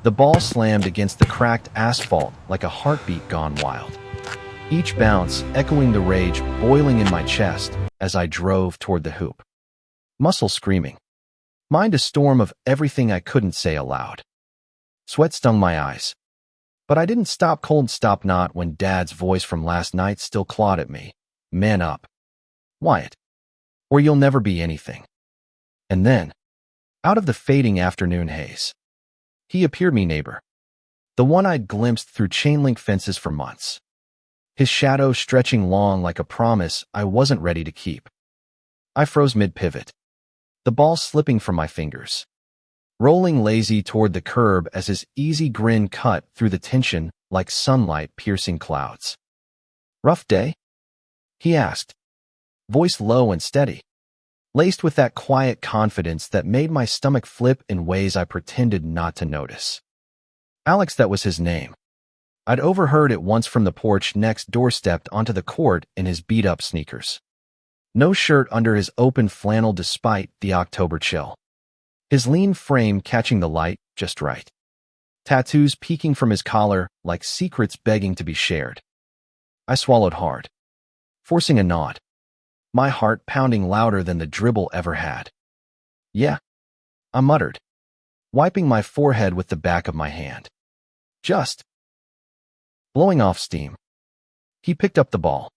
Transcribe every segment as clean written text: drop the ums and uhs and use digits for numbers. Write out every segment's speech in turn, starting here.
The ball slammed against the cracked asphalt like a heartbeat gone wild. Each bounce echoing the rage boiling in my chest as I drove toward the hoop. Muscle screaming. Mind a storm of everything I couldn't say aloud. Sweat stung my eyes. But I didn't stop cold stop not when Dad's voice from last night still clawed at me. Man up, Wyatt, or you'll never be anything. And then, out of the fading afternoon haze, he appeared me neighbor. The one I'd glimpsed through chain-link fences for months. His shadow stretching long like a promise I wasn't ready to keep. I froze mid-pivot, the ball slipping from my fingers, rolling lazy toward the curb as his easy grin cut through the tension like sunlight piercing clouds. Rough day? He asked, voice low and steady, laced with that quiet confidence that made my stomach flip in ways I pretended not to notice. Alex, that was his name. I'd overheard it once from the porch next door, stepped onto the court in his beat-up sneakers. No shirt under his open flannel despite the October chill. His lean frame catching the light just right. Tattoos peeking from his collar like secrets begging to be shared. I swallowed hard, forcing a nod, my heart pounding louder than the dribble ever had. Yeah, I muttered, wiping my forehead with the back of my hand. Just blowing off steam. He picked up the ball,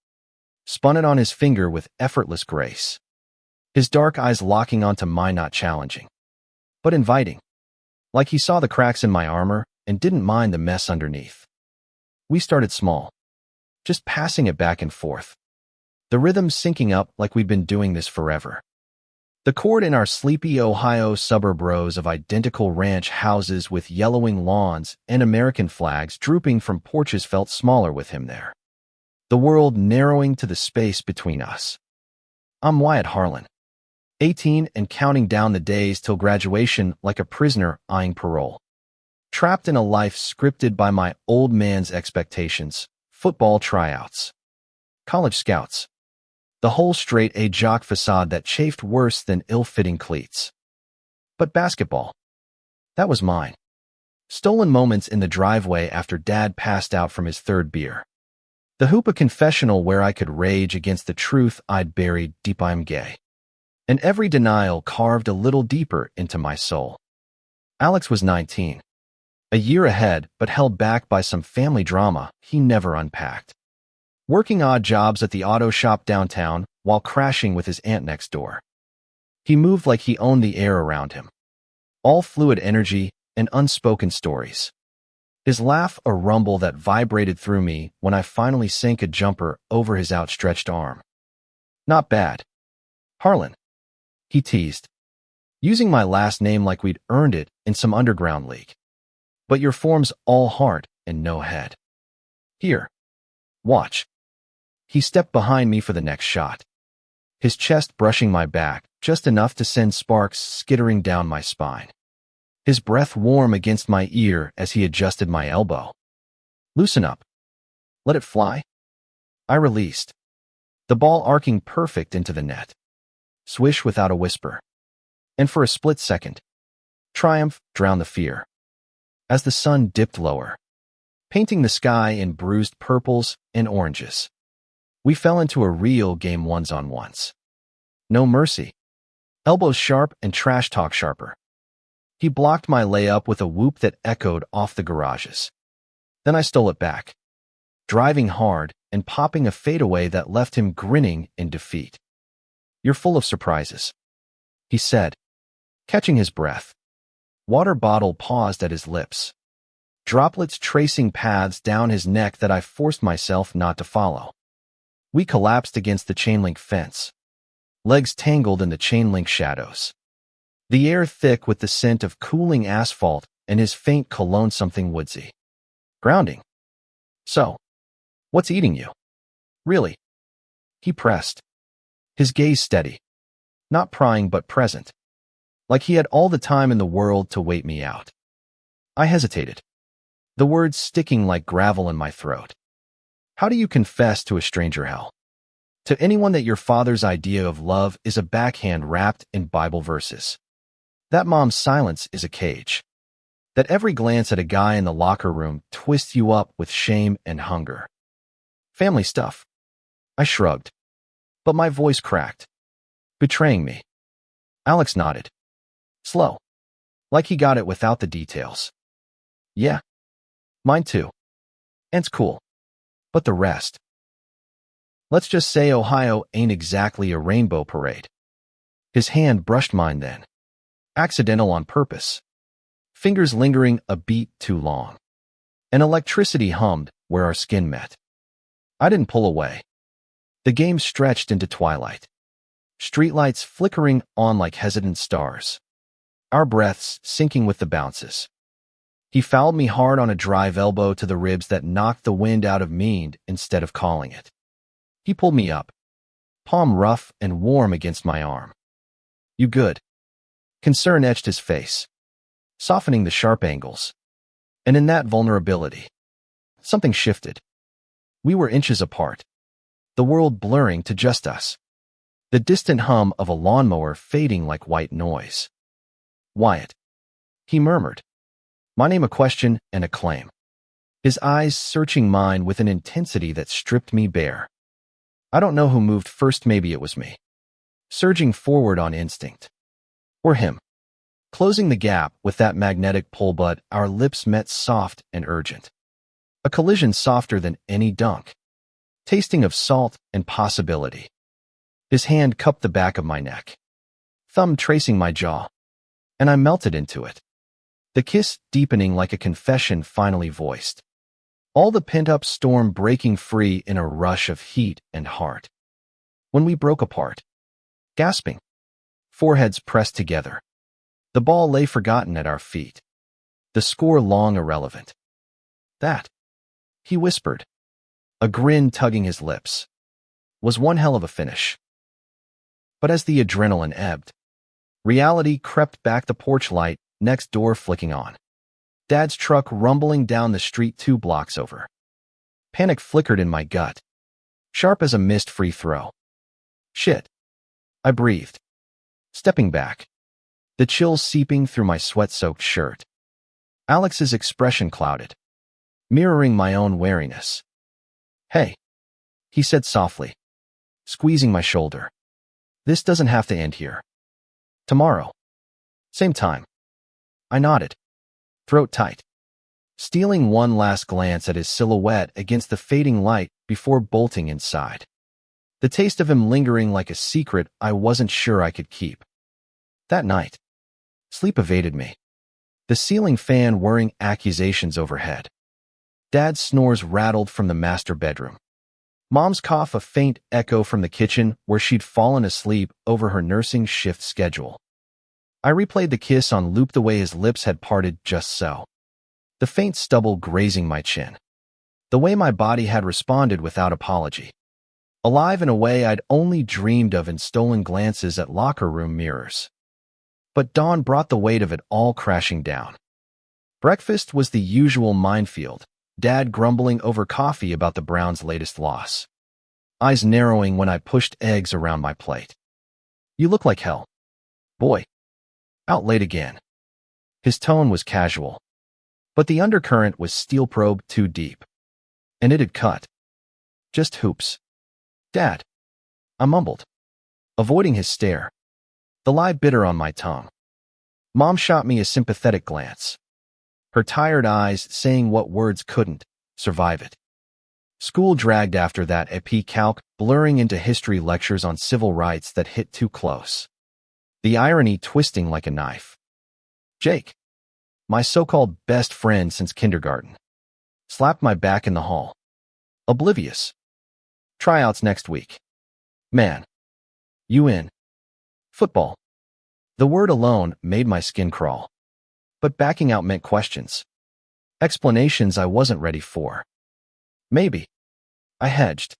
spun it on his finger with effortless grace, his dark eyes locking onto mine, not challenging, but inviting, like he saw the cracks in my armor and didn't mind the mess underneath. We started small, just passing it back and forth, the rhythm syncing up like we'd been doing this forever. The court in our sleepy Ohio suburb, rows of identical ranch houses with yellowing lawns and American flags drooping from porches, felt smaller with him there, the world narrowing to the space between us. I'm Wyatt Harlan, 18 and counting down the days till graduation like a prisoner eyeing parole. Trapped in a life scripted by my old man's expectations, football tryouts, college scouts, the whole straight-A jock facade that chafed worse than ill-fitting cleats. But basketball, that was mine. Stolen moments in the driveway after Dad passed out from his third beer. The hoop, a confessional where I could rage against the truth I'd buried deep. I'm gay. And every denial carved a little deeper into my soul. Alex was 19, a year ahead, but held back by some family drama he never unpacked. Working odd jobs at the auto shop downtown while crashing with his aunt next door. He moved like he owned the air around him, all fluid energy and unspoken stories. His laugh, a rumble that vibrated through me when I finally sank a jumper over his outstretched arm. Not bad, Harlan, he teased, using my last name like we'd earned it in some underground league. But your form's all heart and no head. Here, watch. He stepped behind me for the next shot, his chest brushing my back just enough to send sparks skittering down my spine. His breath warm against my ear as he adjusted my elbow. Loosen up. Let it fly. I released, the ball arcing perfect into the net. Swish without a whisper. And for a split second, triumph drowned the fear. As the sun dipped lower, painting the sky in bruised purples and oranges, we fell into a real game, ones-on-ones. No mercy. Elbows sharp and trash talk sharper. He blocked my layup with a whoop that echoed off the garages. Then I stole it back, driving hard and popping a fadeaway that left him grinning in defeat. You're full of surprises, he said, catching his breath. Water bottle paused at his lips, droplets tracing paths down his neck that I forced myself not to follow. We collapsed against the chain-link fence, legs tangled in the chain-link shadows. The air thick with the scent of cooling asphalt and his faint cologne, something woodsy. Grounding. So, what's eating you? Really? He pressed, his gaze steady, not prying but present, like he had all the time in the world to wait me out. I hesitated, the words sticking like gravel in my throat. How do you confess to a stranger hell? To anyone that your father's idea of love is a backhand wrapped in Bible verses? That mom's silence is a cage. That every glance at a guy in the locker room twists you up with shame and hunger. Family stuff. I shrugged, but my voice cracked. Betraying me. Alex nodded. Slow. Like he got it without the details. Yeah. Mine too. And it's cool. But the rest. Let's just say Ohio ain't exactly a rainbow parade. His hand brushed mine then. Accidental on purpose. Fingers lingering a beat too long. And electricity hummed where our skin met. I didn't pull away. The game stretched into twilight. Streetlights flickering on like hesitant stars. Our breaths syncing with the bounces. He fouled me hard on a drive elbow to the ribs that knocked the wind out of me instead of calling it. He pulled me up, palm rough and warm against my arm. You good? Concern etched his face, softening the sharp angles. And in that vulnerability, something shifted. We were inches apart, the world blurring to just us. The distant hum of a lawnmower fading like white noise. Wyatt. He murmured. My name a question and a claim. His eyes searching mine with an intensity that stripped me bare. I don't know who moved first, maybe it was me. Surging forward on instinct. Or him. Closing the gap with that magnetic pull, but our lips met soft and urgent. A collision softer than any dunk. Tasting of salt and possibility. His hand cupped the back of my neck. Thumb tracing my jaw. And I melted into it. The kiss deepening like a confession finally voiced. All the pent-up storm breaking free in a rush of heat and heart. When we broke apart. Gasping. Foreheads pressed together. The ball lay forgotten at our feet. The score long irrelevant. That, he whispered, a grin tugging his lips, was one hell of a finish. But as the adrenaline ebbed, reality crept back, the porch light next door flicking on. Dad's truck rumbling down the street 2 blocks over. Panic flickered in my gut, sharp as a missed free throw. Shit. I breathed, stepping back, the chills seeping through my sweat-soaked shirt. Alex's expression clouded, mirroring my own wariness. Hey, he said softly, squeezing my shoulder. This doesn't have to end here. Tomorrow. Same time. I nodded, throat tight, stealing one last glance at his silhouette against the fading light before bolting inside. The taste of him lingering like a secret I wasn't sure I could keep. That night, sleep evaded me. The ceiling fan whirring accusations overhead. Dad's snores rattled from the master bedroom. Mom's cough a faint echo from the kitchen where she'd fallen asleep over her nursing shift schedule. I replayed the kiss on loop, the way his lips had parted just so. The faint stubble grazing my chin. The way my body had responded without apology. Alive in a way I'd only dreamed of in stolen glances at locker room mirrors. But dawn brought the weight of it all crashing down. Breakfast was the usual minefield, Dad grumbling over coffee about the Browns' latest loss. Eyes narrowing when I pushed eggs around my plate. You look like hell. Boy. Out late again. His tone was casual, but the undercurrent was steel probe too deep. And it had cut. Just hoops. Dad. I mumbled, avoiding his stare, the lie bitter on my tongue. Mom shot me a sympathetic glance, her tired eyes saying what words couldn't survive it. School dragged after that AP Calc, blurring into history lectures on civil rights that hit too close. The irony twisting like a knife. Jake, my so-called best friend since kindergarten, slapped my back in the hall. Oblivious. Tryouts next week. Man. You in? Football. The word alone made my skin crawl. But backing out meant questions. Explanations I wasn't ready for. Maybe. I hedged,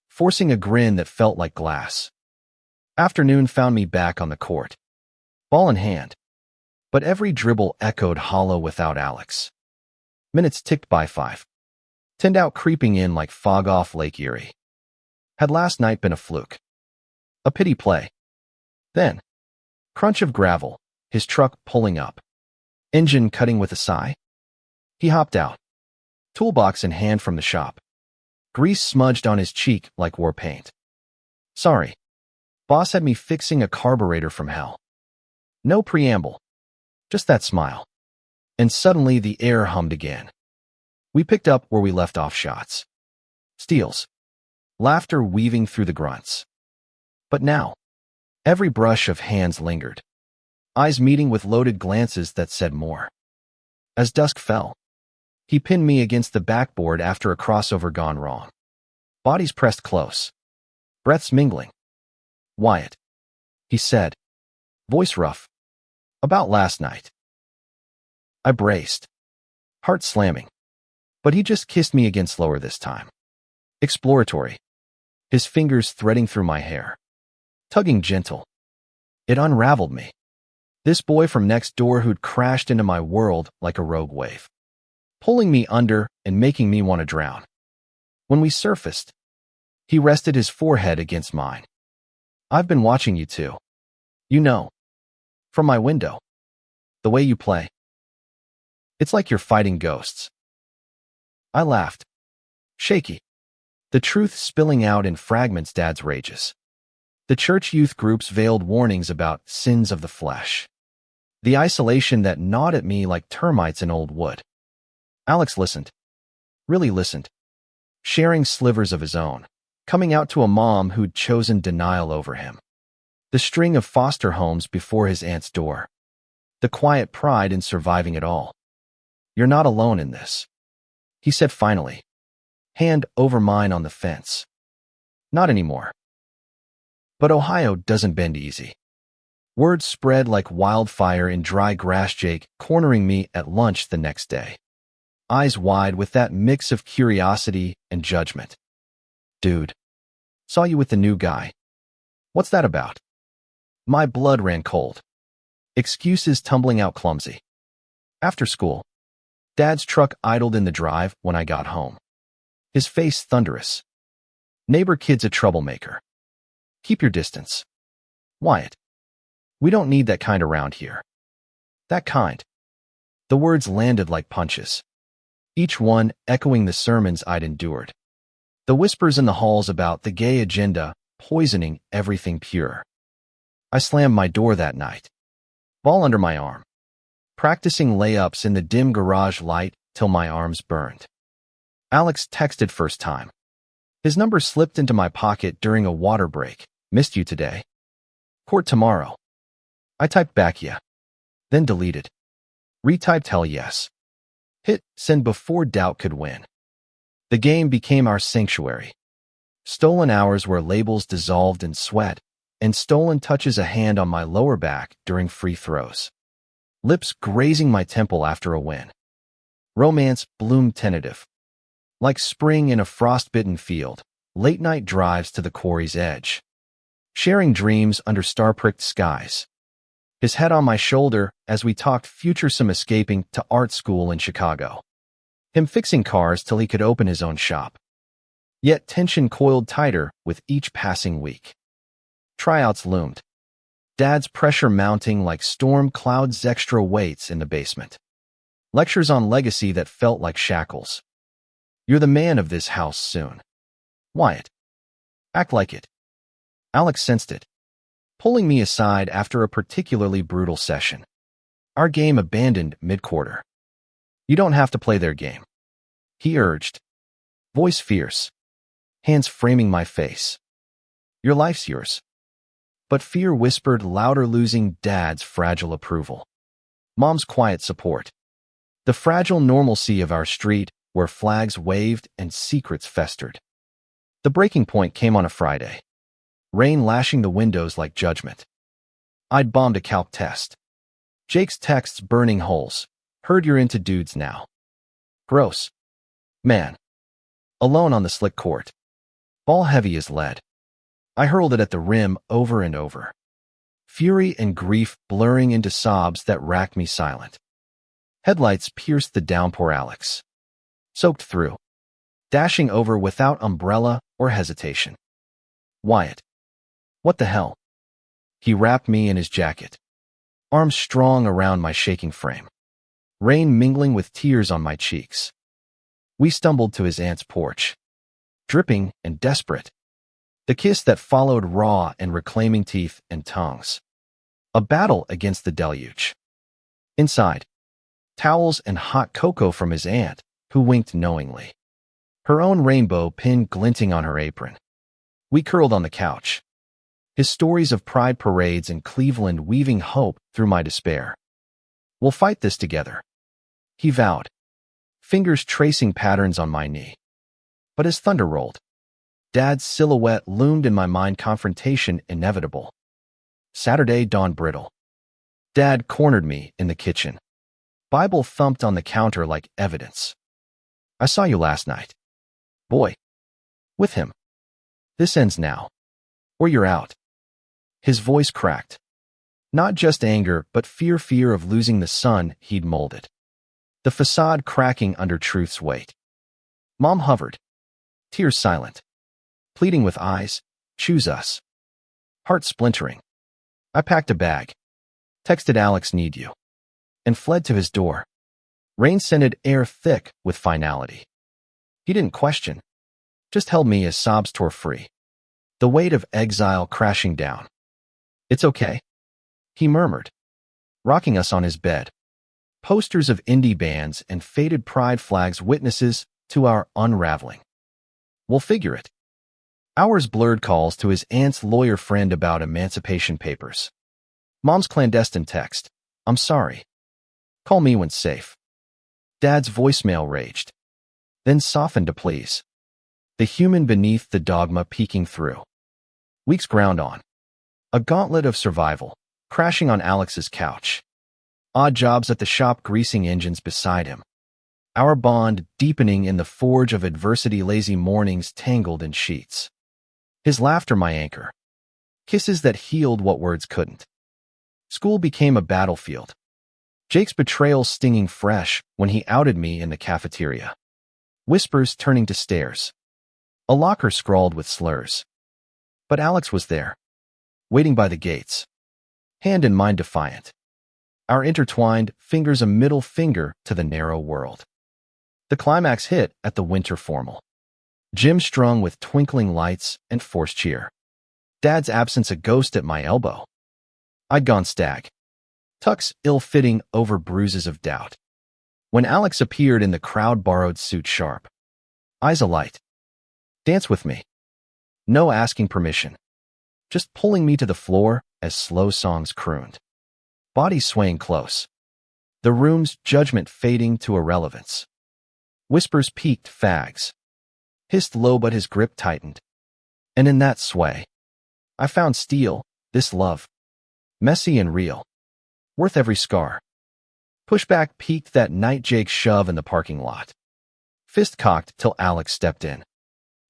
forcing a grin that felt like glass. Afternoon found me back on the court, ball in hand, but every dribble echoed hollow without Alex. Minutes ticked by 5. 10 out creeping in like fog off Lake Erie. Had last night been a fluke? A pity play. Then, crunch of gravel, his truck pulling up. Engine cutting with a sigh. He hopped out, toolbox in hand from the shop. Grease smudged on his cheek like war paint. Sorry. Boss had me fixing a carburetor from hell. No preamble. Just that smile. And suddenly the air hummed again. We picked up where we left off shots. Steals. Laughter weaving through the grunts. But now, every brush of hands lingered. Eyes meeting with loaded glances that said more. As dusk fell, he pinned me against the backboard after a crossover gone wrong. Bodies pressed close. Breaths mingling. Wyatt, he said, voice rough. About last night. I braced, heart slamming. But he just kissed me again slower this time. Exploratory. His fingers threading through my hair. Tugging gentle. It unraveled me. This boy from next door who'd crashed into my world like a rogue wave. Pulling me under and making me want to drown. When we surfaced, he rested his forehead against mine. I've been watching you too. You know. From my window. The way you play. It's like you're fighting ghosts. I laughed. Shaky. The truth spilling out in fragments Dad's rages. The church youth group's veiled warnings about sins of the flesh. The isolation that gnawed at me like termites in old wood. Alex listened. Really listened. Sharing slivers of his own. Coming out to a mom who'd chosen denial over him. The string of foster homes before his aunt's door. The quiet pride in surviving it all. You're not alone in this, he said finally. Hand over mine on the fence. Not anymore. But Ohio doesn't bend easy. Words spread like wildfire in dry grass. Jake cornering me at lunch the next day. Eyes wide with that mix of curiosity and judgment. Dude. Saw you with the new guy. What's that about? My blood ran cold. Excuses tumbling out clumsy. After school. Dad's truck idled in the drive when I got home. His face thunderous. Neighbor kid's a troublemaker. Keep your distance. Wyatt. We don't need that kind around here. That kind. The words landed like punches. Each one echoing the sermons I'd endured. The whispers in the halls about the gay agenda, poisoning everything pure. I slammed my door that night. Ball under my arm. Practicing layups in the dim garage light till my arms burned. Alex texted first time. His number slipped into my pocket during a water break. Missed you today. Court tomorrow. I typed back yeah. Then deleted. Retyped hell yes. Hit send before doubt could win. The game became our sanctuary. Stolen hours where labels dissolved in sweat, and stolen touches a hand on my lower back during free throws. Lips grazing my temple after a win. Romance bloomed tentative. Like spring in a frost-bitten field, late-night drives to the quarry's edge. Sharing dreams under star-pricked skies. His head on my shoulder as we talked futuresome escaping to art school in Chicago. Him fixing cars till he could open his own shop. Yet tension coiled tighter with each passing week. Tryouts loomed. Dad's pressure mounting like storm clouds, extra weights in the basement. Lectures on legacy that felt like shackles. You're the man of this house soon. Wyatt. Act like it. Alex sensed it. Pulling me aside after a particularly brutal session. Our game abandoned mid-quarter. You don't have to play their game. He urged. Voice fierce. Hands framing my face. Your life's yours. But fear whispered louder, losing Dad's fragile approval. Mom's quiet support. The fragile normalcy of our street where flags waved and secrets festered. The breaking point came on a Friday. Rain lashing the windows like judgment. I'd bombed a calc test. Jake's texts burning holes. Heard you're into dudes now. Gross. Man. Alone on the slick court. Ball heavy as lead. I hurled it at the rim over and over. Fury and grief blurring into sobs that racked me silent. Headlights pierced the downpour. Alex. Soaked through. Dashing over without umbrella or hesitation. Wyatt. What the hell? He wrapped me in his jacket. Arms strong around my shaking frame. rain mingling with tears on my cheeks. We stumbled to his aunt's porch, dripping and desperate. The kiss that followed raw and reclaiming teeth and tongues. A battle against the deluge. Inside, towels and hot cocoa from his aunt, who winked knowingly. Her own rainbow pin glinting on her apron. We curled on the couch. His stories of pride parades in Cleveland weaving hope through my despair. We'll fight this together, he vowed, fingers tracing patterns on my knee. But as thunder rolled, Dad's silhouette loomed in my mind, confrontation inevitable. Saturday dawned brittle. Dad cornered me in the kitchen. Bible thumped on the counter like evidence. I saw you last night. Boy. With him. This ends now. Or you're out. His voice cracked. Not just anger, but fear of losing the son he'd molded. The facade cracking under truth's weight. Mom hovered. Tears silent. Pleading with eyes, choose us. Heart splintering. I packed a bag. Texted Alex need you. And fled to his door. Rain-scented air thick with finality. He didn't question. Just held me as sobs tore free. The weight of exile crashing down. It's okay, he murmured, rocking us on his bed. Posters of indie bands and faded pride flags, witnesses to our unraveling. We'll figure it. Hours blurred calls to his aunt's lawyer friend about emancipation papers. Mom's clandestine text. I'm sorry. Call me when safe. Dad's voicemail raged. Then softened to please. The human beneath the dogma peeking through. Weeks ground on. A gauntlet of survival, crashing on Alex's couch. Odd jobs at the shop, greasing engines beside him. Our bond deepening in the forge of adversity, lazy mornings tangled in sheets. His laughter my anchor. Kisses that healed what words couldn't. School became a battlefield. Jake's betrayal stinging fresh when he outed me in the cafeteria. Whispers turning to stares. A locker scrawled with slurs. But Alex was there, waiting by the gates, hand in mind defiant. Our intertwined fingers a middle finger to the narrow world. The climax hit at the winter formal. Gym strung with twinkling lights and forced cheer. Dad's absence a ghost at my elbow. I'd gone stag. Tux ill-fitting over bruises of doubt. When Alex appeared in the crowd-borrowed suit, sharp. Eyes alight. Dance with me. No asking permission. Just pulling me to the floor as slow songs crooned. Body swaying close. The room's judgment fading to irrelevance. Whispers peaked, fags. Hissed low, but his grip tightened. And in that sway, I found steel, this love. Messy and real. Worth every scar. Pushback peaked that night, Jake's shove in the parking lot. Fist cocked till Alex stepped in.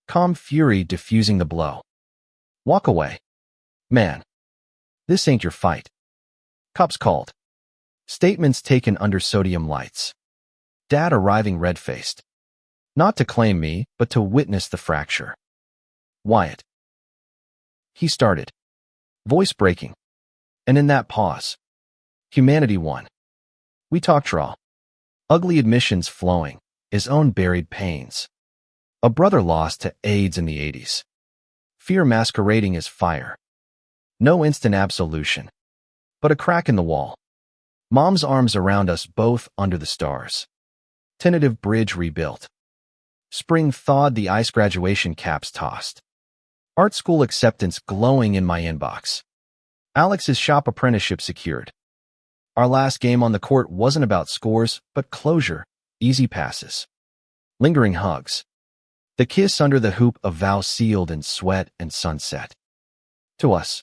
Calm fury diffusing the blow. Walk away. Man. This ain't your fight. Cops called. Statements taken under sodium lights. Dad arriving red-faced. Not to claim me, but to witness the fracture. Wyatt. He started. Voice breaking. And in that pause, humanity won. We talked raw. Ugly admissions flowing, his own buried pains. A brother lost to AIDS in the 80s. Fear masquerading as fire. No instant absolution, but a crack in the wall. Mom's arms around us both under the stars. Tentative bridge rebuilt. Spring thawed, the ice, graduation caps tossed. Art school acceptance glowing in my inbox. Alex's shop apprenticeship secured. Our last game on the court wasn't about scores, but closure, easy passes. Lingering hugs. The kiss under the hoop, a vow sealed in sweat and sunset. To us.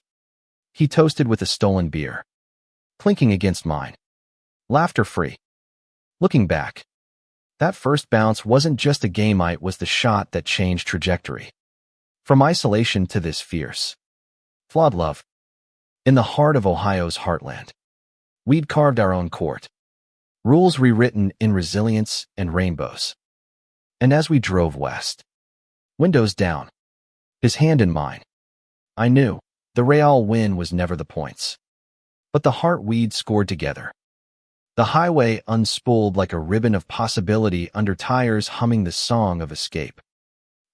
He toasted with a stolen beer. Clinking against mine. Laughter free. Looking back. That first bounce wasn't just a game, it was the shot that changed trajectory. From isolation to this fierce, flawed love. In the heart of Ohio's heartland. We'd carved our own court. Rules rewritten in resilience and rainbows. And as we drove west, windows down, his hand in mine, I knew the Real win was never the points, but the heart we'd scored together. The highway unspooled like a ribbon of possibility under tires humming the song of escape.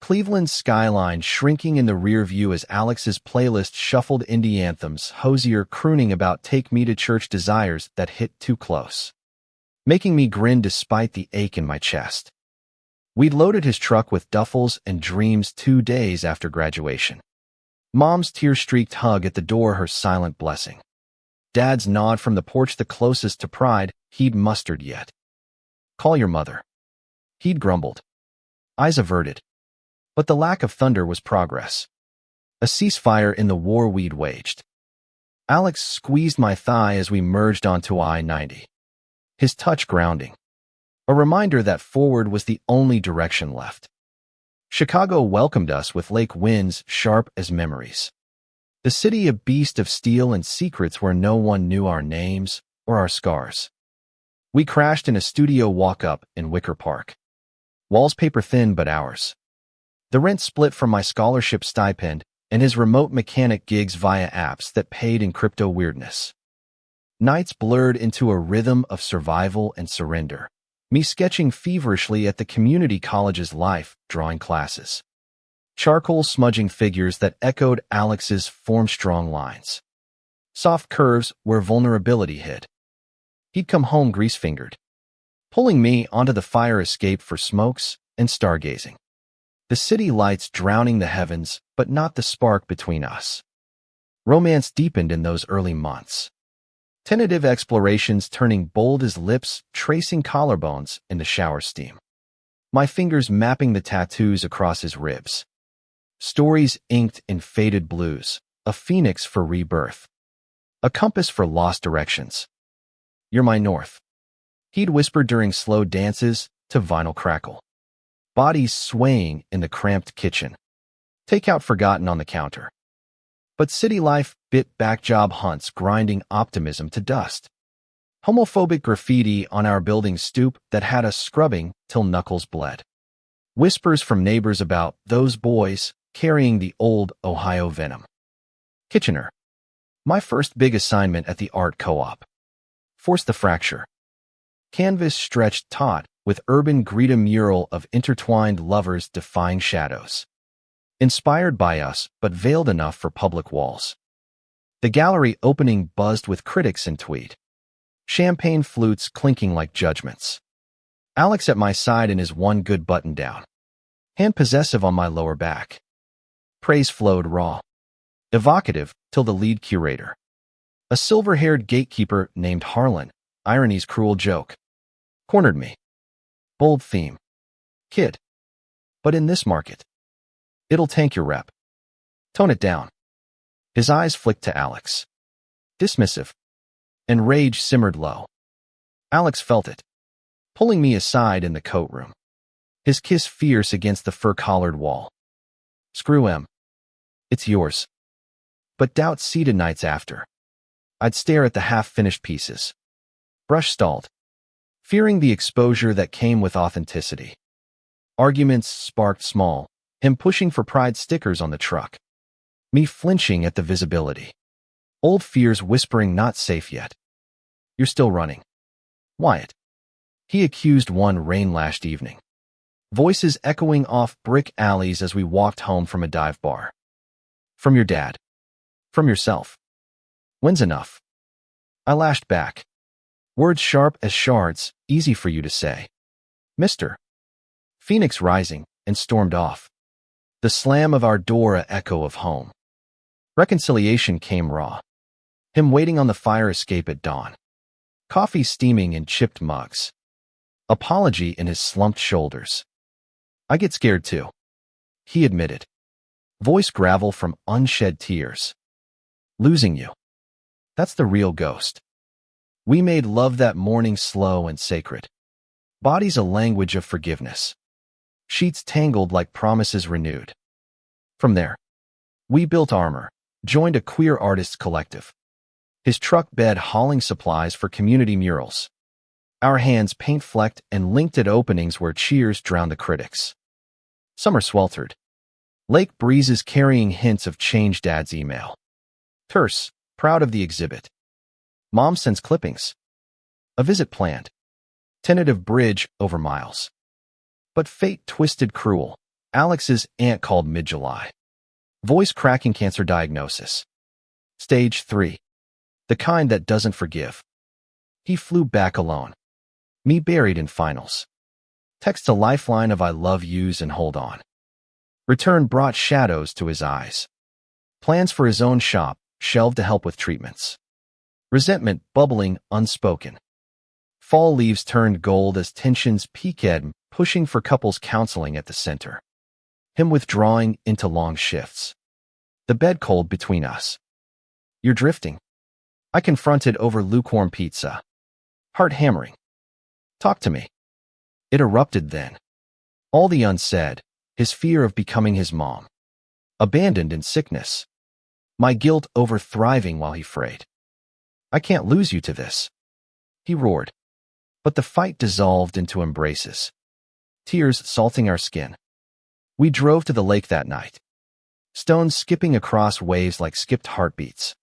Cleveland's skyline shrinking in the rear view as Alex's playlist shuffled indie anthems, Hosier crooning about take-me-to-church desires that hit too close, making me grin despite the ache in my chest. We'd loaded his truck with duffels and dreams 2 days after graduation. Mom's tear-streaked hug at the door, her silent blessing. Dad's nod from the porch, the closest to pride he'd mustered yet. "Call your mother," he'd grumbled, eyes averted. But the lack of thunder was progress. A ceasefire in the war we'd waged. Alex squeezed my thigh as we merged onto I-90. His touch grounding. A reminder that forward was the only direction left. Chicago welcomed us with lake winds sharp as memories. The city a beast of steel and secrets where no one knew our names or our scars. We crashed in a studio walk-up in Wicker Park. Walls paper thin but ours. The rent split from my scholarship stipend and his remote mechanic gigs via apps that paid in crypto weirdness. Nights blurred into a rhythm of survival and surrender, me sketching feverishly at the community college's life drawing classes. Charcoal smudging figures that echoed Alex's form-strong lines. Soft curves where vulnerability hid. He'd come home grease-fingered, pulling me onto the fire escape for smokes and stargazing. The city lights drowning the heavens, but not the spark between us. Romance deepened in those early months. Tentative explorations turning bold as lips, tracing collarbones in the shower steam. My fingers mapping the tattoos across his ribs. Stories inked in faded blues, a phoenix for rebirth. A compass for lost directions. "You're my north," he'd whisper during slow dances to vinyl crackle. Bodies swaying in the cramped kitchen. Takeout forgotten on the counter. But city life bit back, job hunts grinding optimism to dust. Homophobic graffiti on our building's stoop that had us scrubbing till knuckles bled. Whispers from neighbors about those boys carrying the old Ohio venom. Kitchener. My first big assignment at the art co-op. Forced the fracture. Canvas stretched taut with urban Greta mural of intertwined lovers defying shadows. Inspired by us, but veiled enough for public walls. The gallery opening buzzed with critics in tweed. Champagne flutes clinking like judgments. Alex at my side in his one good button down. Hand possessive on my lower back. Praise flowed raw. Evocative till the lead curator. A silver-haired gatekeeper named Harlan, irony's cruel joke. Cornered me. Bold theme. Kid. But in this market. It'll tank your rep. Tone it down. His eyes flicked to Alex. Dismissive. And rage simmered low. Alex felt it. Pulling me aside in the coat room. His kiss fierce against the fur-collared wall. Screw him. It's yours. But doubt seeded nights after. I'd stare at the half-finished pieces. Brush stalled. Fearing the exposure that came with authenticity. Arguments sparked small, him pushing for pride stickers on the truck. Me flinching at the visibility. Old fears whispering not safe yet. You're still running. Wyatt. He accused one rain-lashed evening. Voices echoing off brick alleys as we walked home from a dive bar. From your dad. From yourself. When's enough? I lashed back. Words sharp as shards, easy for you to say. Mister. Phoenix rising, and stormed off. The slam of our door a echo of home. Reconciliation came raw. Him waiting on the fire escape at dawn. Coffee steaming in chipped mugs. Apology in his slumped shoulders. I get scared too. He admitted. Voice gravel from unshed tears. Losing you. That's the real ghost. We made love that morning slow and sacred. Bodies a language of forgiveness. Sheets tangled like promises renewed. From there, we built armor, joined a queer artists collective. His truck bed hauling supplies for community murals. Our hands paint-flecked and linked at openings where cheers drowned the critics. Summer sweltered. Lake breezes carrying hints of change. Dad's email. Terse, proud of the exhibit. Mom sends clippings. A visit planned. Tentative bridge over miles. But fate twisted cruel. Alex's aunt called mid-July. Voice cracking, cancer diagnosis. Stage 3. The kind that doesn't forgive. He flew back alone. Me buried in finals. Text a lifeline of I love yous and hold on. Return brought shadows to his eyes. Plans for his own shop, shelved to help with treatments. Resentment bubbling unspoken. Fall leaves turned gold as tensions peaked, pushing for couples counseling at the center. Him withdrawing into long shifts. The bed cold between us. You're drifting. I confronted over lukewarm pizza. Heart hammering. Talk to me. It erupted then. All the unsaid, his fear of becoming his mom. Abandoned in sickness. My guilt over thriving while he frayed. I can't lose you to this. He roared. But the fight dissolved into embraces. Tears salting our skin. We drove to the lake that night. Stones skipping across waves like skipped heartbeats.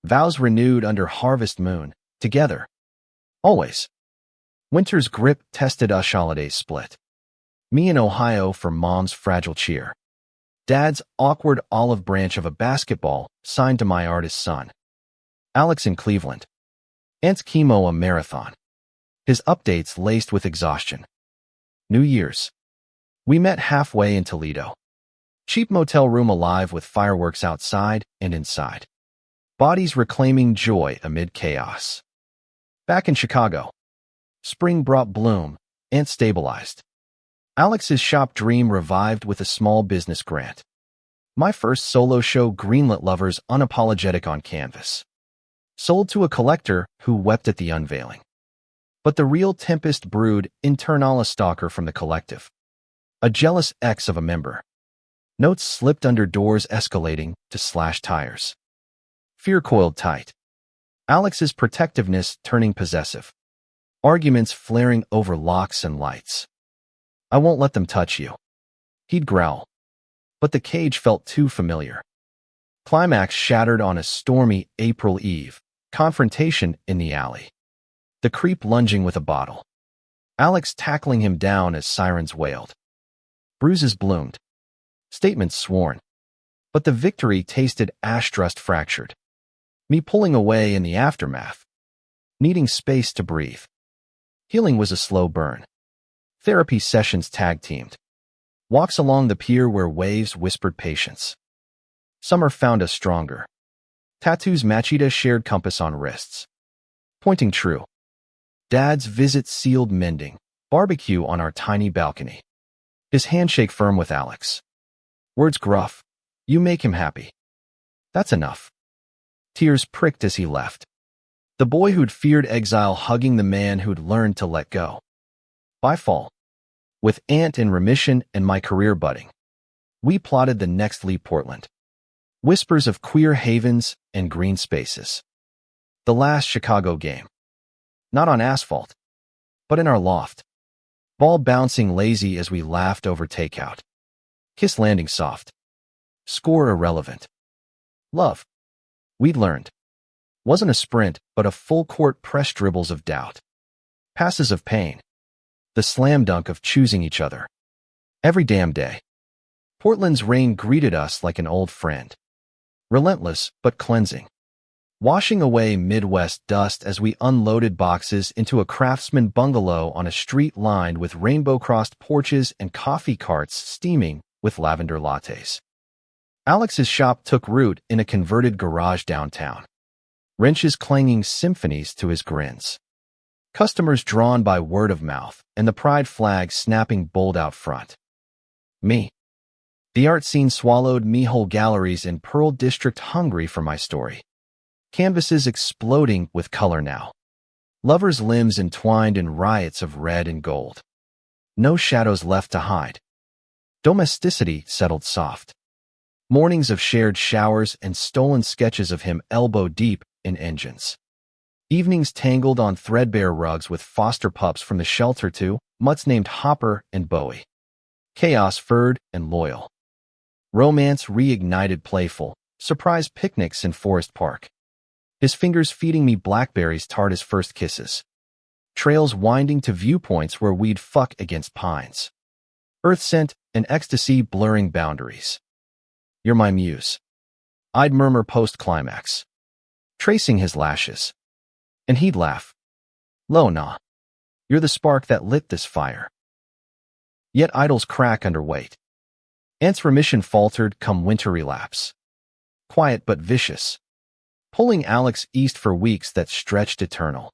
Vows renewed under harvest moon, together. Always. Winter's grip tested us, holidays split. Me in Ohio for mom's fragile cheer. Dad's awkward olive branch of a basketball signed to my artist son. Alex in Cleveland. Aunt's chemo a marathon. His updates laced with exhaustion. New Year's. We met halfway in Toledo. Cheap motel room alive with fireworks outside and inside. Bodies reclaiming joy amid chaos. Back in Chicago. Spring brought bloom, Aunt stabilized. Alex's shop dream revived with a small business grant. My first solo show greenlit lovers unapologetic on canvas. Sold to a collector who wept at the unveiling. But the real tempest brewed internal, a stalker from the collective. A jealous ex of a member. Notes slipped under doors escalating to slash tires. Fear coiled tight. Alex's protectiveness turning possessive. Arguments flaring over locks and lights. I won't let them touch you. He'd growl. But the cage felt too familiar. Climax shattered on a stormy April eve. Confrontation in the alley. The creep lunging with a bottle. Alex tackling him down as sirens wailed. Bruises bloomed. Statements sworn. But the victory tasted ash-dust fractured. Me pulling away in the aftermath. Needing space to breathe. Healing was a slow burn. Therapy sessions tag-teamed. Walks along the pier where waves whispered patience. Summer found us stronger. Tattoos Machida shared compass on wrists. Pointing true. Dad's visit sealed mending. Barbecue on our tiny balcony. His handshake firm with Alex. Words gruff. You make him happy. That's enough. Tears pricked as he left. The boy who'd feared exile hugging the man who'd learned to let go. By fall. With Aunt in remission and my career budding. We plotted the next leap Portland. Whispers of queer havens and green spaces. The last Chicago game. Not on asphalt, but in our loft. Ball bouncing lazy as we laughed over takeout. Kiss landing soft. Score irrelevant. Love. We'd learned. Wasn't a sprint, but a full-court press dribbles of doubt. Passes of pain. The slam dunk of choosing each other. Every damn day. Portland's rain greeted us like an old friend. Relentless, but cleansing. Washing away Midwest dust as we unloaded boxes into a craftsman bungalow on a street lined with rainbow-crossed porches and coffee carts steaming with lavender lattes. Alex's shop took root in a converted garage downtown. Wrenches clanging symphonies to his grins. Customers drawn by word of mouth and the pride flag snapping bold out front. Me. The art scene swallowed me whole, galleries in Pearl District hungry for my story. Canvases exploding with color now. Lovers' limbs entwined in riots of red and gold. No shadows left to hide. Domesticity settled soft. Mornings of shared showers and stolen sketches of him elbow deep in engines. Evenings tangled on threadbare rugs with foster pups from the shelter to mutts named Hopper and Bowie. Chaos furred and loyal. Romance reignited, playful, surprise picnics in Forest Park. His fingers feeding me blackberries tart as first kisses. trails winding to viewpoints where we'd fuck against pines. Earth scent and ecstasy blurring boundaries. You're my muse, I'd murmur post-climax, tracing his lashes. And he'd laugh. Lo nah. You're the spark that lit this fire. Yet idols crack under weight. Ant's remission faltered come winter relapse. Quiet but vicious. Pulling Alex east for weeks that stretched eternal.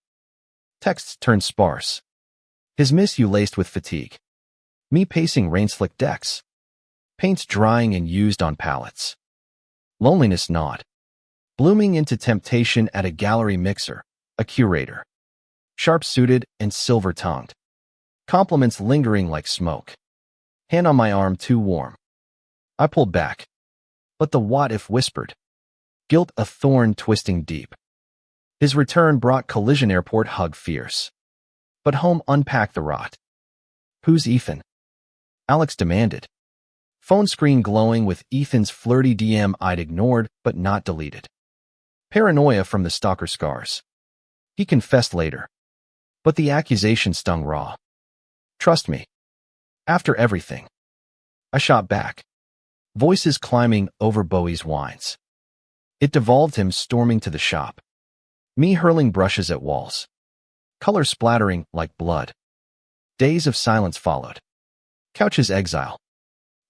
Texts turned sparse. His miss-you laced with fatigue. Me pacing rain-slick decks. Paints drying and used on palettes. Loneliness gnawed. Blooming into temptation at a gallery mixer, a curator. Sharp-suited and silver-tongued. Compliments lingering like smoke. Hand on my arm too warm. I pulled back. But the what-if whispered. Guilt a thorn twisting deep. His return brought collision airport hug fierce. But home unpacked the rot. Who's Ethan? Alex demanded. Phone screen glowing with Ethan's flirty DM I'd ignored but not deleted. Paranoia from the stalker scars. He confessed later. But the accusation stung raw. Trust me. After everything. I shot back. Voices climbing over Bowie's whines. It devolved him storming to the shop. Me hurling brushes at walls. Color splattering like blood. Days of silence followed. Couch's exile.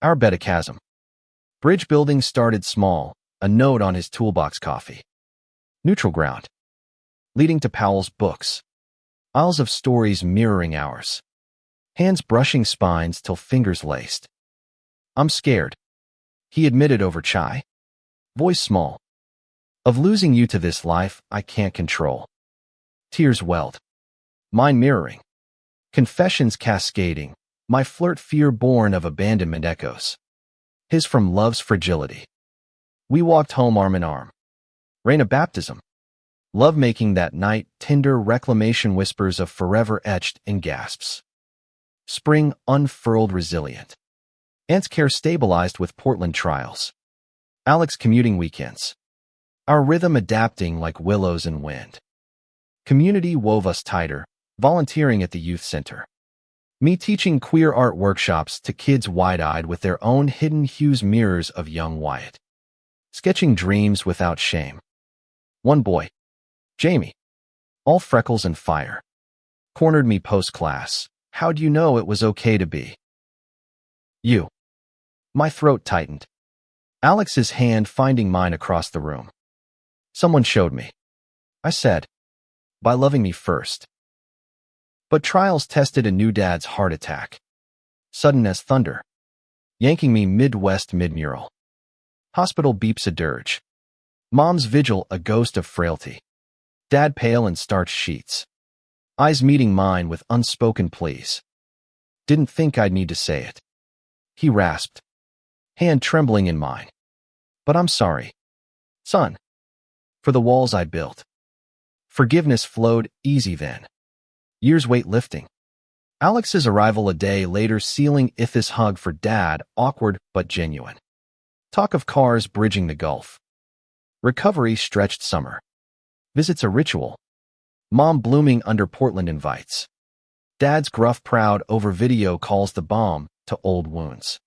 Our bed a chasm. Bridge building started small, a note on his toolbox coffee. Neutral ground. Leading to Powell's books. Aisles of stories mirroring ours. Hands brushing spines till fingers laced. I'm scared. He admitted over chai. Voice small. Of losing you to this life I can't control. Tears welled. Mine mirroring. Confessions cascading. My flirt fear born of abandonment echoes. His from love's fragility. We walked home arm in arm. Rain of baptism. Love making that night, tender reclamation whispers of forever etched in gasps. Spring unfurled resilient. Ant's care stabilized with Portland trials. Alex commuting weekends. Our rhythm adapting like willows in wind. Community wove us tighter, volunteering at the youth center. Me teaching queer art workshops to kids wide-eyed with their own hidden hues mirrors of young Wyatt. Sketching dreams without shame. One boy, Jamie, all freckles and fire, cornered me post-class. How'd you know it was okay to be? You. My throat tightened. Alex's hand finding mine across the room. Someone showed me. I said. By loving me first. But trials tested a new dad's heart attack. Sudden as thunder. Yanking me Midwest mid-mural. Hospital beeps a dirge. Mom's vigil a ghost of frailty. Dad pale in starched sheets. Eyes meeting mine with unspoken pleas. Didn't think I'd need to say it. He rasped. Hand trembling in mine. But I'm sorry. Son. For the walls I built. Forgiveness flowed easy then. Years weight lifting. Alex's arrival a day later sealing Itha's hug for Dad, awkward but genuine. Talk of cars bridging the gulf. Recovery stretched summer. Visits a ritual. Mom blooming under Portland invites. Dad's gruff proud over video calls the balm to old wounds.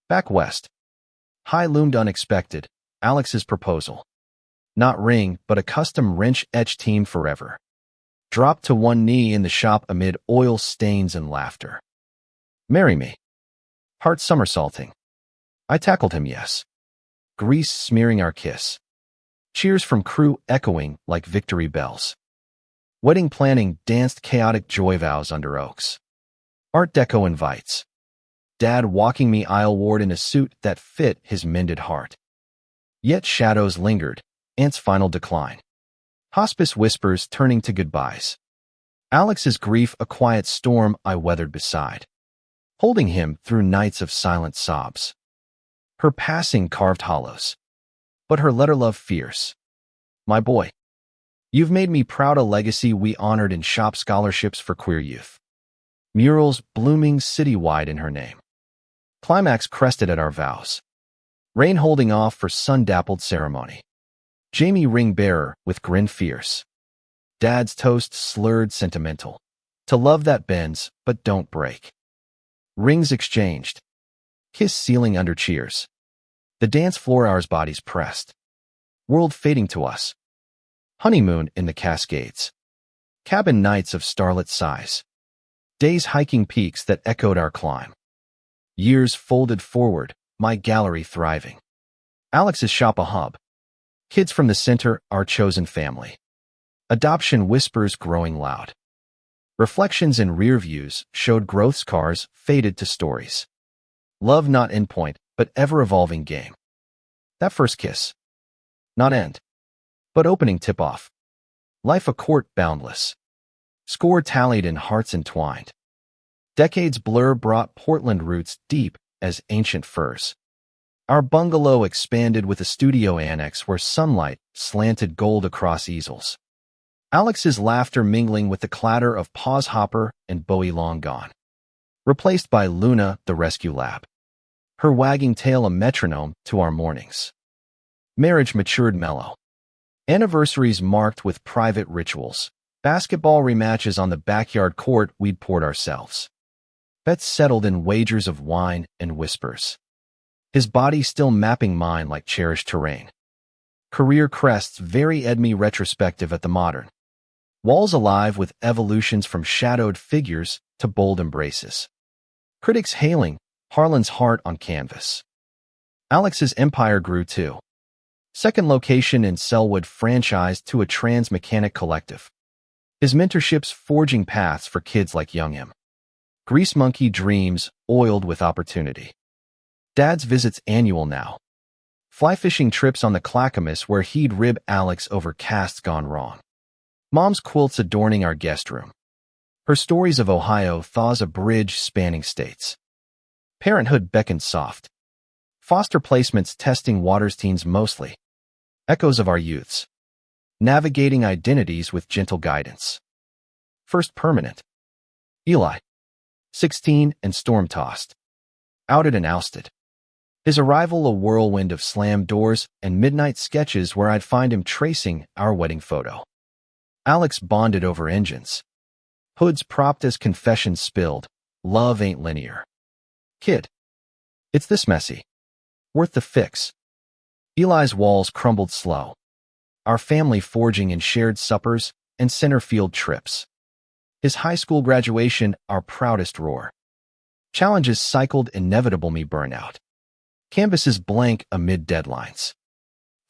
Back west. High loomed unexpected, Alex's proposal. Not ring, but a custom wrench-etched team forever. Dropped to one knee in the shop amid oil stains and laughter. Marry me. Heart somersaulting. I tackled him, yes. Grease smearing our kiss. Cheers from crew echoing like victory bells. Wedding planning danced chaotic joy vows under oaks. Art Deco invites. Dad walking me aisle-ward in a suit that fit his mended heart. Yet shadows lingered, Ant's final decline. Hospice whispers turning to goodbyes. Alex's grief a quiet storm I weathered beside. Holding him through nights of silent sobs. Her passing carved hollows. But her letter love fierce. My boy. You've made me proud a legacy we honored in shop scholarships for queer youth. Murals blooming citywide in her name. Climax crested at our vows. Rain holding off for sun-dappled ceremony. Jamie ring bearer with grin fierce. Dad's toast slurred sentimental. To love that bends, but don't break. Rings exchanged. Kiss ceiling under cheers. The dance floor ours bodies pressed. World fading to us. Honeymoon in the Cascades. Cabin nights of starlit sighs. Days hiking peaks that echoed our climb. Years folded forward, my gallery thriving. Alex's shop a hub. Kids from the center, our chosen family. Adoption whispers growing loud. Reflections in rear views showed growth scars faded to stories. Love not endpoint, but ever-evolving game. That first kiss. Not end, but opening tip-off. Life a court boundless. Score tallied in hearts entwined. Decades blur brought Portland roots deep as ancient firs. Our bungalow expanded with a studio annex where sunlight slanted gold across easels. Alex's laughter mingling with the clatter of Paws Hopper and Bowie long gone. Replaced by Luna, the rescue lab. Her wagging tail a metronome to our mornings. Marriage matured mellow. Anniversaries marked with private rituals. Basketball rematches on the backyard court we'd poured ourselves. Bets settled in wagers of wine and whispers. His body still mapping mine like cherished terrain. Career crests very Edme retrospective at the modern. Walls alive with evolutions from shadowed figures to bold embraces. Critics hailing Harlan's heart on canvas. Alex's empire grew too. Second location in Selwood franchised to a trans mechanic collective. His mentorships forging paths for kids like young him. Grease monkey dreams oiled with opportunity. Dad's visits annual now. Fly fishing trips on the Clackamas where he'd rib Alex over casts gone wrong. Mom's quilts adorning our guest room. Her stories of Ohio thaws a bridge spanning states. Parenthood beckoned soft. Foster placements testing Waters teens mostly. Echoes of our youths. Navigating identities with gentle guidance. First permanent. Eli. 16 and storm-tossed. Outed and ousted. His arrival a whirlwind of slammed doors and midnight sketches where I'd find him tracing our wedding photo. Alex bonded over engines. Hoods propped as confessions spilled. Love ain't linear. Kid. It's this messy. Worth the fix. Eli's walls crumbled slow. Our family forging in shared suppers and center field trips. His high school graduation, our proudest roar. Challenges cycled inevitable me burnout. Canvases blank amid deadlines.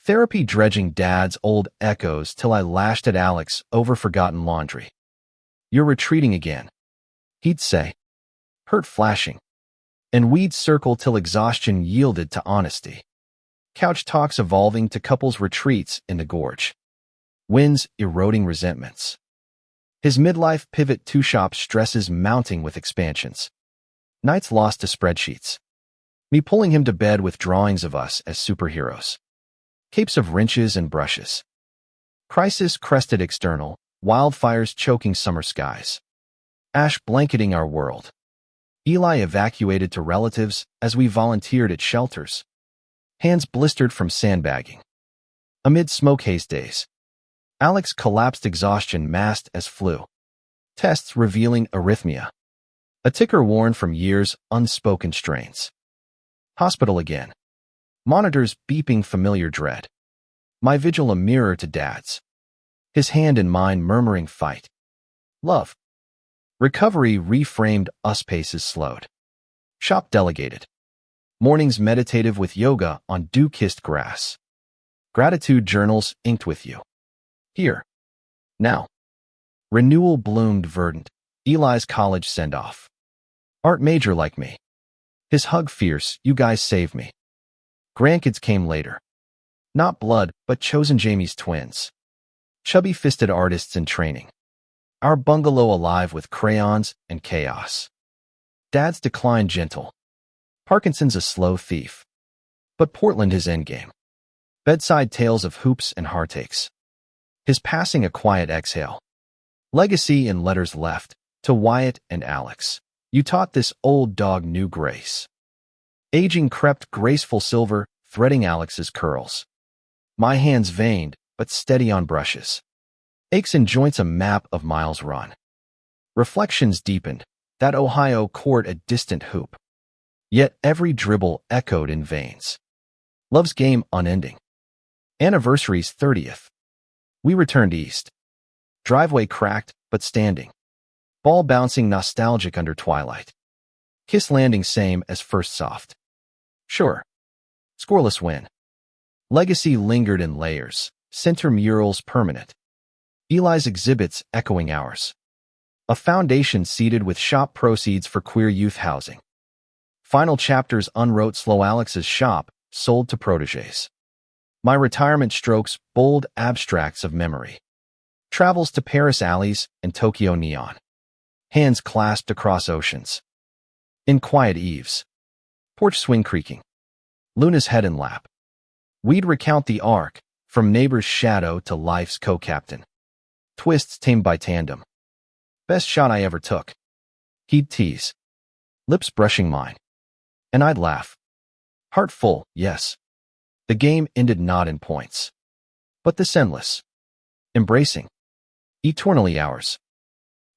Therapy dredging Dad's old echoes till I lashed at Alex over forgotten laundry. You're retreating again, he'd say. Hurt flashing. And we'd circle till exhaustion yielded to honesty. Couch talks evolving to couples retreats in the gorge. Winds eroding resentments. His midlife pivot to shop stresses mounting with expansions. Nights lost to spreadsheets. Me pulling him to bed with drawings of us as superheroes. Capes of wrenches and brushes. Crisis crested external, wildfires choking summer skies. Ash blanketing our world. Eli evacuated to relatives as we volunteered at shelters. Hands blistered from sandbagging. Amid smoke haze days. Alex collapsed exhaustion masked as flu. Tests revealing arrhythmia. A ticker worn from years' unspoken strains. Hospital again. Monitors beeping familiar dread. My vigil a mirror to Dad's. His hand in mine murmuring fight. Love. Recovery reframed us paces slowed. Shop delegated. Mornings meditative with yoga on dew-kissed grass. Gratitude journals inked with you. Here. Now. Renewal bloomed verdant. Eli's college send-off. Art major like me. His hug fierce, you guys saved me. Grandkids came later. Not blood, but chosen Jamie's twins. Chubby-fisted artists in training. Our bungalow alive with crayons and chaos. Dad's decline gentle. Parkinson's a slow thief. But Portland his endgame. Bedside tales of hoops and heartaches. His passing a quiet exhale. Legacy in letters left, to Wyatt and Alex. You taught this old dog new grace. Aging crept graceful silver, threading Alex's curls. My hands veined, but steady on brushes. Aches and joints a map of miles run. Reflections deepened, that Ohio court a distant hoop. Yet every dribble echoed in veins. Love's game unending. Anniversary's 30th. We returned east. Driveway cracked, but standing. Ball bouncing nostalgic under twilight. Kiss landing same as first soft. Sure. Scoreless win. Legacy lingered in layers. Center murals permanent. Eli's exhibits echoing ours. A foundation seeded with shop proceeds for queer youth housing. Final chapters unwrote Slow Alex's shop, sold to protégés. My retirement strokes bold abstracts of memory. Travels to Paris alleys and Tokyo neon. Hands clasped across oceans. In quiet eaves. Porch swing creaking. Luna's head in lap. We'd recount the arc, from neighbor's shadow to life's co-captain. Twists tamed by tandem. Best shot I ever took. He'd tease. Lips brushing mine. And I'd laugh. Heart full, yes. The game ended not in points. But this endless. Embracing. Eternally ours.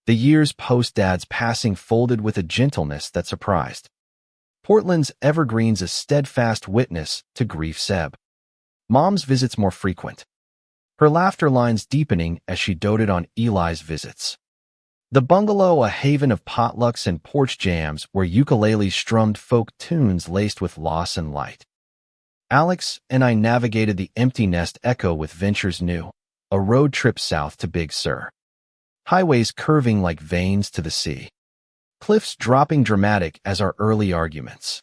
The years post-Dad's passing folded with a gentleness that surprised. Portland's evergreens a steadfast witness to grief's ebb. Mom's visits more frequent. Her laughter lines deepening as she doted on Eli's visits. The bungalow a haven of potlucks and porch jams where ukuleles strummed folk tunes laced with loss and light. Alex and I navigated the empty nest echo with ventures new, a road trip south to Big Sur. Highways curving like veins to the sea. Cliffs dropping dramatic as our early arguments.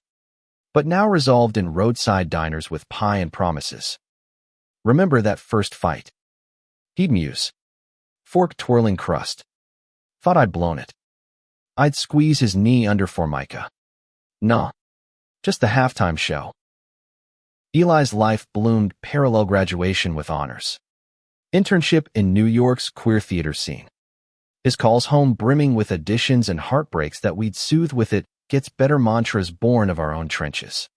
But now resolved in roadside diners with pie and promises. Remember that first fight? He'd muse. Fork twirling crust. Thought I'd blown it. I'd squeeze his knee under Formica. Nah. Just the halftime show. Eli's life bloomed parallel graduation with honors. Internship in New York's queer theater scene. His calls home brimming with additions and heartbreaks that we'd soothe with it gets better mantras born of our own trenches.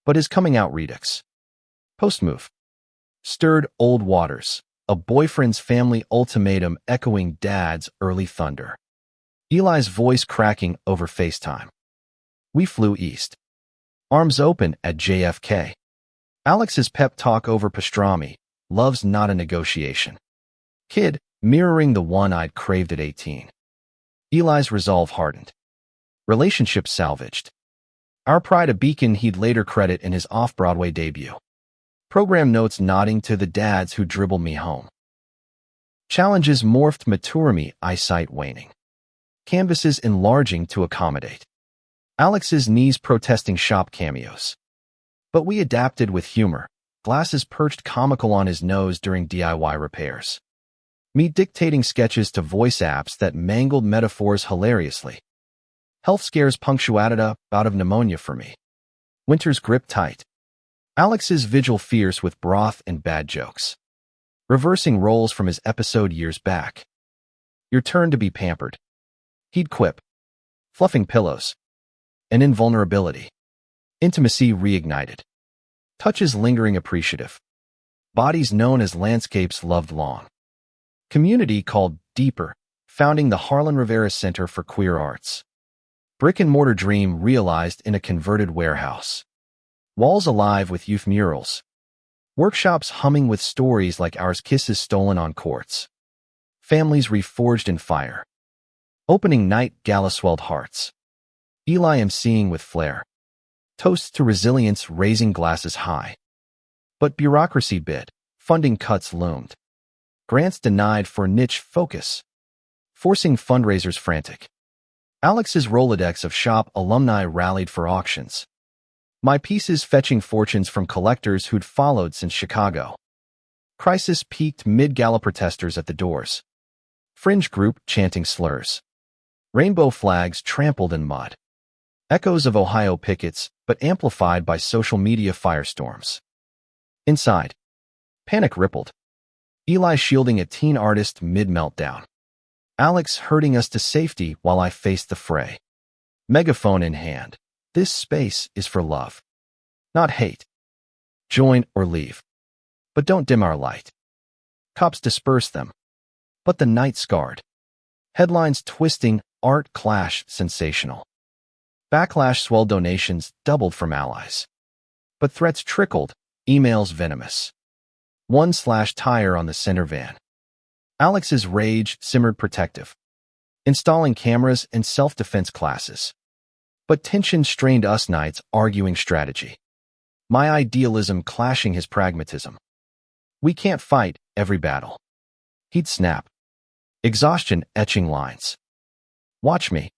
But his coming out redux. Post-move. Stirred old waters. A boyfriend's family ultimatum echoing Dad's early thunder. Eli's voice cracking over FaceTime. We flew east. Arms open at JFK. Alex's pep talk over pastrami. Love's not a negotiation. Kid, mirroring the one I'd craved at 18. Eli's resolve hardened. Relationship salvaged. Our pride a beacon he'd later credit in his off-Broadway debut. Program notes nodding to the dads who dribble me home. Challenges morphed mature me, eyesight waning. Canvases enlarging to accommodate. Alex's knees protesting shop cameos. But we adapted with humor, glasses perched comical on his nose during DIY repairs. Me dictating sketches to voice apps that mangled metaphors hilariously. Health scares punctuated a bout of pneumonia for me. Winter's grip tight. Alex's vigil fierce with broth and bad jokes. Reversing roles from his episode years back. Your turn to be pampered. He'd quip. Fluffing pillows. An invulnerability. Intimacy reignited. Touches lingering appreciative. Bodies known as landscapes loved long. Community called deeper, founding the Harlan Rivera Center for Queer Arts. Brick-and-mortar dream realized in a converted warehouse. Walls alive with youth murals. Workshops humming with stories like ours, kisses stolen on courts. Families reforged in fire. Opening night gala-swelled hearts. Eli emceeing with flair. Toasts to resilience raising glasses high. But bureaucracy bid, funding cuts loomed. Grants denied for niche focus. Forcing fundraisers frantic. Alex's Rolodex of shop alumni rallied for auctions. My pieces fetching fortunes from collectors who'd followed since Chicago. Crisis peaked mid-gala protesters at the doors. Fringe group chanting slurs. Rainbow flags trampled in mud. Echoes of Ohio pickets, but amplified by social media firestorms. Inside. Panic rippled. Eli shielding a teen artist mid-meltdown. Alex herding us to safety while I faced the fray. Megaphone in hand. This space is for love. Not hate. Join or leave. But don't dim our light. Cops disperse them. But the night scarred. Headlines twisting, art clash sensational. Backlash swelled, donations doubled from allies. But threats trickled, emails venomous. One/tire on the center van. Alex's rage simmered protective, installing cameras and self-defense classes. But tension strained us, knights arguing strategy. My idealism clashing his pragmatism. We can't fight every battle. He'd snap. Exhaustion etching lines. Watch me.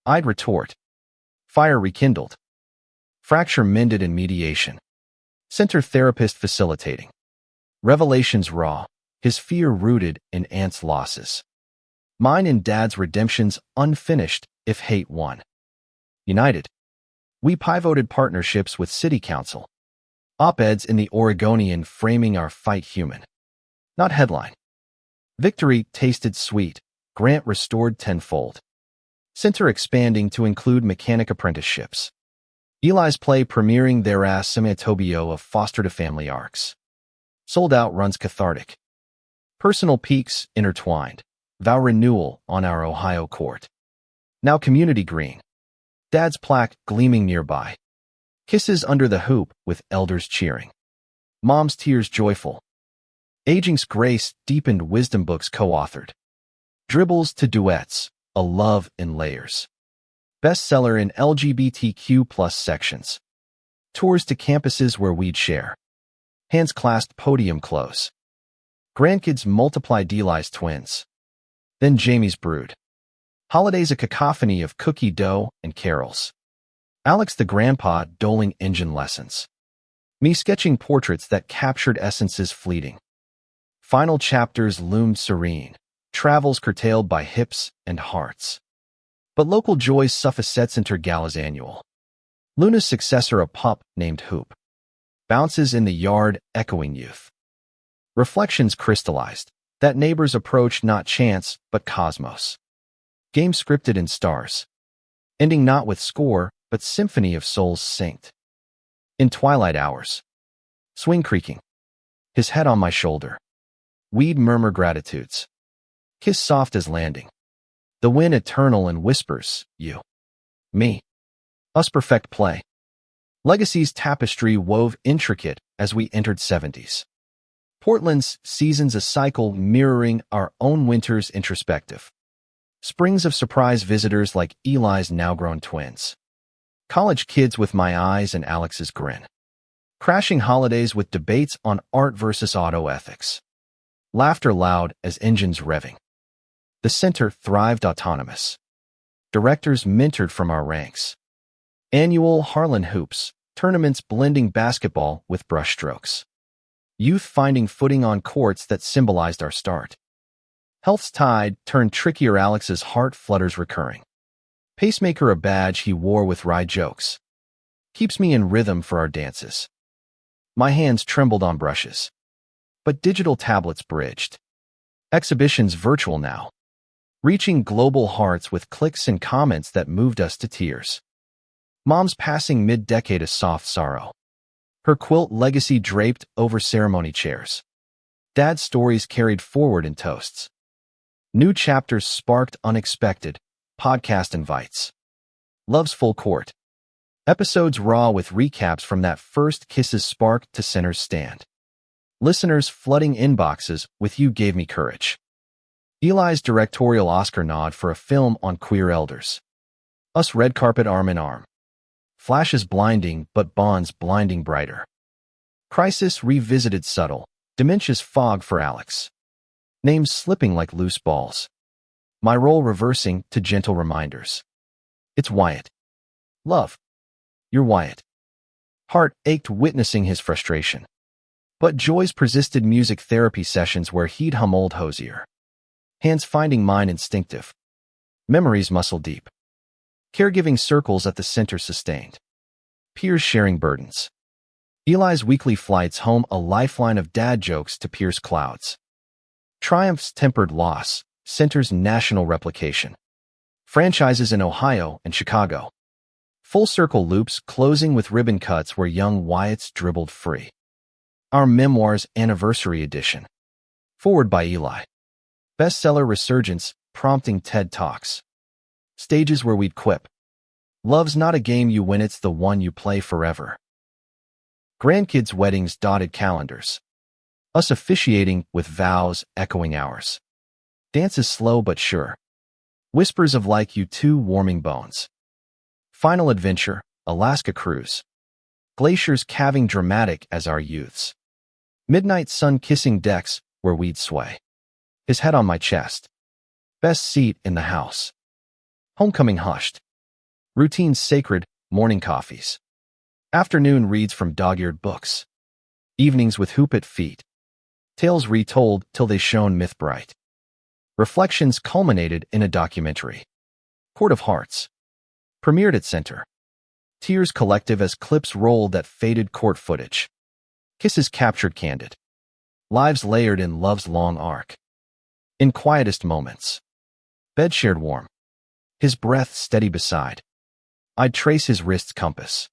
I'd retort. Fire rekindled. Fracture mended in mediation. Center therapist facilitating. Revelations raw, his fear rooted in aunt's losses. Mine and dad's redemptions unfinished if hate won. United. We pivoted partnerships with city council. Op-eds in the Oregonian framing our fight human. Not headline. Victory tasted sweet, grant restored tenfold. Center expanding to include mechanic apprenticeships. Eli's play premiering thereas Sematobio of foster to family arcs. Sold out runs cathartic. Personal peaks intertwined. Vow renewal on our Ohio court. Now community green. Dad's plaque gleaming nearby. Kisses under the hoop with elders cheering. Mom's tears joyful. Aging's grace deepened wisdom books co-authored. Dribbles to duets, a love in layers. Bestseller in LGBTQ+ sections. Tours to campuses where we'd share. Hands clasped, podium close. Grandkids multiply, Eli's twins. Then Jamie's brood. Holidays a cacophony of cookie dough and carols. Alex the grandpa doling engine lessons. Me sketching portraits that captured essences fleeting. Final chapters loomed serene. Travels curtailed by hips and hearts. But local joys suffusets enter galas annual. Luna's successor, a pup named Hoop. Bounces in the yard, echoing youth. Reflections crystallized. That neighbors approach not chance, but cosmos. Game scripted in stars. Ending not with score, but symphony of souls synced. In twilight hours. Swing creaking. His head on my shoulder. We'd murmur gratitudes. Kiss soft as landing. The wind eternal and whispers, you. Me. Us perfect play. Legacy's tapestry wove intricate as we entered 70s. Portland's seasons a cycle mirroring our own winters introspective. Springs of surprise visitors like Eli's now-grown twins. College kids with my eyes and Alex's grin. Crashing holidays with debates on art versus auto ethics. Laughter loud as engines revving. The center thrived autonomous. Directors mentored from our ranks. Annual Harlan hoops, tournaments blending basketball with brushstrokes. Youth finding footing on courts that symbolized our start. Health's tide turned trickier, Alex's heart flutters recurring. Pacemaker, a badge he wore with wry jokes. Keeps me in rhythm for our dances. My hands trembled on brushes. But digital tablets bridged. Exhibitions virtual now. Reaching global hearts with clicks and comments that moved us to tears. Mom's passing mid-decade, a soft sorrow. Her quilt legacy draped over ceremony chairs. Dad's stories carried forward in toasts. New chapters sparked unexpected. Podcast invites. Love's full court. Episodes raw with recaps from that first kisses sparked to center's stand. Listeners flooding inboxes with you gave me courage. Eli's directorial Oscar nod for a film on queer elders. Us red carpet arm in arm. Flashes blinding, but bonds blinding brighter. Crisis revisited subtle. Dementia's fog for Alex. Names slipping like loose balls. My role reversing to gentle reminders. It's Wyatt. Love. You're Wyatt. Heart ached witnessing his frustration. But joys persisted, music therapy sessions where he'd hum old Hosier. Hands finding mine instinctive. Memories muscle deep. Caregiving circles at the center sustained. Peers sharing burdens. Eli's weekly flights home, a lifeline of dad jokes to pierce clouds. Triumphs tempered loss, center's national replication. Franchises in Ohio and Chicago. Full circle loops closing with ribbon cuts where young Wyatts dribbled free. Our Memoirs Anniversary Edition. Forward by Eli. Bestseller resurgence, prompting TED Talks. Stages where we'd quip. Love's not a game you win, it's the one you play forever. Grandkids' weddings dotted calendars. Us officiating with vows echoing ours. Dances slow but sure. Whispers of like you two warming bones. Final adventure, Alaska cruise. Glaciers calving dramatic as our youths. Midnight sun kissing decks where we'd sway. His head on my chest. Best seat in the house. Homecoming hushed. Routines sacred, morning coffees. Afternoon reads from dog-eared books. Evenings with hoop at feet. Tales retold till they shone myth bright. Reflections culminated in a documentary. Court of Hearts. Premiered at Center. Tears collective as clips rolled that faded court footage. Kisses captured candid. Lives layered in love's long arc. In quietest moments. Bed shared warm. His breath steady beside. I'd trace his wrist's compass.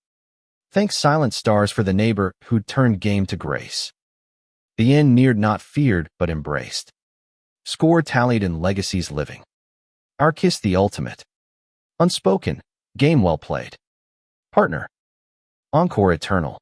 Thank silent stars for the neighbor who'd turned game to grace. The end neared, not feared, but embraced. Score tallied in legacies living. Our kiss the ultimate. Unspoken, game well played. Partner. Encore eternal.